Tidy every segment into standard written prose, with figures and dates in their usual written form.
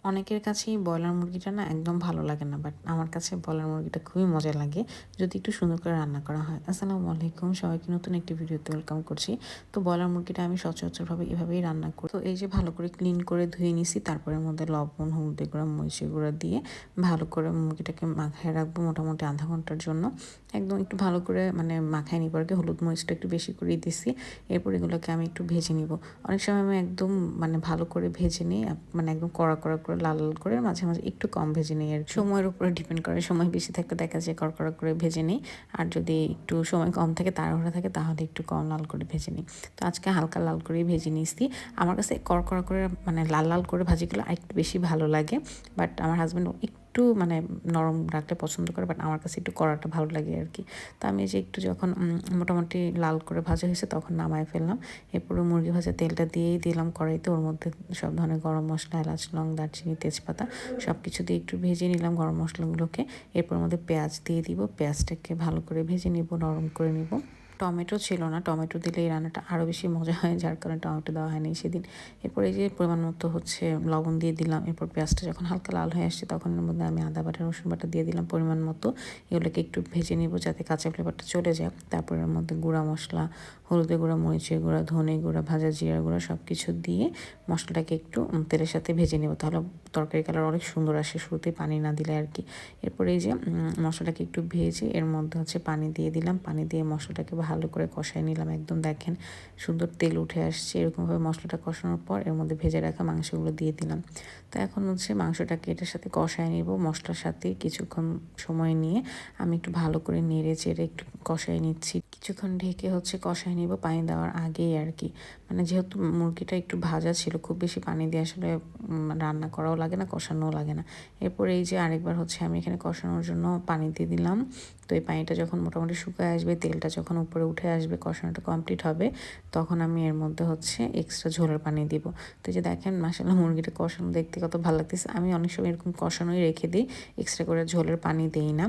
অনেকের কাছেই ব্রয়লার মুরগিটা না একদম ভালো লাগে না, বাট আমার কাছে ব্রয়লার মুরগিটা খুবই মজা লাগে যদি একটু সুন্দর করে রান্না করা হয়। আসসালামু আলাইকুম, সবাইকে নতুন একটি ভিডিওতে ওয়েলকাম করছি। তো ব্রয়লার মুরগিটা আমি সচরাচরভাবে এভাবেই রান্না করি। তো এই যে ভালো করে ক্লিন করে ধুয়ে নিছি, তারপরে মধ্যে লবণ, হলুদ গুঁড়া, মরিচের গুঁড়া দিয়ে ভালো করে মুরগিটাকে মাখায় রাখবো মোটামুটি আধা ঘন্টার জন্য। একদম একটু ভালো করে মানে মাখায় নিব আর কি। হলুদ মরিচটা একটু বেশি করেই দিছি। এরপর এগুলোকে আমি একটু ভেজে নিব। অনেক সময় আমি একদম মানে ভালো করে ভেজে নিই, মানে একদম কড়া কড়া করে লাল লাল করে, মাঝে মাঝে একটু কম ভেজে নিই আর সময়ের উপরে ডিপেন্ড করে। সময় বেশি থাকলে দেখা যায় কড়া করে ভেজে নিই, আর যদি একটু সময় কম থাকে, তাড়াহুড়া থাকে, তাহলে একটু কম লাল করে ভেজে নিই। তো আজকে হালকা লাল করেই ভেজে নিয়েছি। আমার কাছে কড়া করে মানে লাল লাল করে ভাজিগুলো আরেকটু বেশি ভালো লাগে, বাট আমার হাজব্যান্ড একটু মানে নরম রাখতে পছন্দ করে, বাট আমার কাছে একটু কড়াটা ভালো লাগে আর কি। তো আমি যে একটু যখন মোটামুটি লাল করে ভাজা হয়েছে তখন নামায় ফেললাম। এরপরে মুরগি ভাজা তেলটা দিয়েই দিলাম কড়াইতে। ওর মধ্যে সব ধরনের গরম মশলা, এলাচ, লং, দারচিনি, তেজপাতা সব কিছু দিয়ে একটু ভেজে নিলাম গরম মশলাগুলোকে। এরপর মধ্যে পেঁয়াজ দিয়ে দিব। পেঁয়াজটাকে ভালো করে ভেজে নিব, নরম করে নিব। টমেটো ছিল না, টমেটো দিলে এই রান্নাটা আরও বেশি মজা হয়, যার কারণে টমেটো দেওয়া হয়নি সেদিন। এরপর এই যে পরিমাণ মতো হচ্ছে লবণ দিয়ে দিলাম। এরপর পেঁয়াজটা যখন হালকা লাল হয়ে আসছে তখন এর মধ্যে আমি আদা বাটা, রসুন বাটা দিয়ে দিলাম পরিমাণ মতো। এগুলোকে একটু ভেজে নিব যাতে কাঁচা ফ্লেভারটা চলে যায়। তারপর এর মধ্যে গুঁড়া মশলা, হলুদের গুঁড়া, মরিচের গুঁড়া, ধনে গুঁড়া, ভাজা জিরা গুঁড়া সব কিছু দিয়ে মশলাটাকে একটু তেলের সাথে ভেজে নেব, তাহলে তরকারি কালার অনেক সুন্দর আসে, শুরুতেই পানি না দিলে আর কি। এরপরে এই যে মশলাটাকে একটু ভেজে এর মধ্যে হচ্ছে পানি দিয়ে দিলাম। পানি দিয়ে মশলাটাকে ভালো করে কষাই নিলাম। একদম দেখেন সুন্দর তেল উঠে আসছে। এরকমভাবে মশলাটা কষানোর পর এর মধ্যে ভেজে রাখা মাংসগুলো দিয়ে দিলাম। তো এখন হচ্ছে মাংসটাকে এটার সাথে কষায় নিব। মশলার সাথে কিছুক্ষণ সময় নিয়ে আমি একটু ভালো করে নেড়ে চেড়ে একটু কষায় নিচ্ছি। কিছুক্ষণ ঢেকে হচ্ছে কষায় নিব পানি দেওয়ার আগেই আর কি। মানে যেহেতু মুরগিটা একটু ভাজা ছিল, খুব বেশি পানি দিয়ে আসলে রান্না করাও লাগে না, কষানোও লাগে না। এরপরে এই যে আরেকবার হচ্ছে আমি এখানে কষানোর জন্য পানি দিয়ে দিলাম। তো এই পানিটা যখন মোটামুটি শুকায় আসবে, তেলটা যখন উপরে উঠে আসবে, কষানোটা কমপ্লিট হবে, তখন আমি এর মধ্যে হচ্ছে এক্সট্রা ঝোলের পানি দিব। তো এই যে দেখেন মাশাআল্লাহ মুরগিটা কষানো দেখতে কত ভালো লাগতেছে। আমি অনেক সময় এরকম কষানোই রেখে দিই, এক্সট্রা করে ঝোলের পানি দিই না।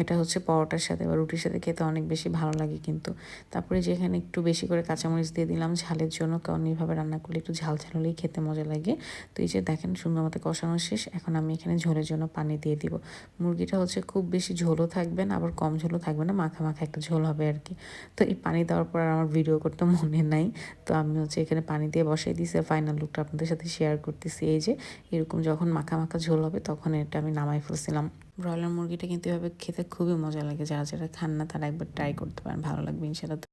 এটা হচ্ছে পরোটার সাথে বা রুটির সাথে খেতে অনেক বেশি ভালো লাগে কিন্তু। তারপরে যেখানে একটু বেশি করে কাঁচামরিচ দিয়ে দিলাম ঝালের জন্য, কারণ এইভাবে রান্না করলে একটু ঝাল ঝাল হলেই খেতে মজা লাগে। তো এই যে দেখেন সুন্দর মতো কষানো শেষ। এখন আমি এখানে ঝোলের জন্য পানি দিয়ে দিব। মুরগিটা হচ্ছে খুব বেশি ঝোলও থাকবে না, আবার কম ঝোলও থাকবে না, মাখা মাখা একটা ঝোল হবে আর কি। তো এই পানি দেওয়ার পর আর আমার ভিডিও করতে মনে নাই। তো আমি হচ্ছে এখানে পানি দিয়ে বসাই দিয়েছি। ফাইনাল লুকটা আপনাদের সাথে শেয়ার করতেছি। এই যে এরকম যখন মাখা মাখা ঝোল হবে তখন এটা আমি নামাই ফেলছিলাম। ব্রয়লার মুরগিটা কিন্তু এভাবে খেতে খুবই মজা লাগে। যারা যারা খান না তারা একবার ট্রাই করতে পারেন, ভালো লাগবে ইনশাআল্লাহ।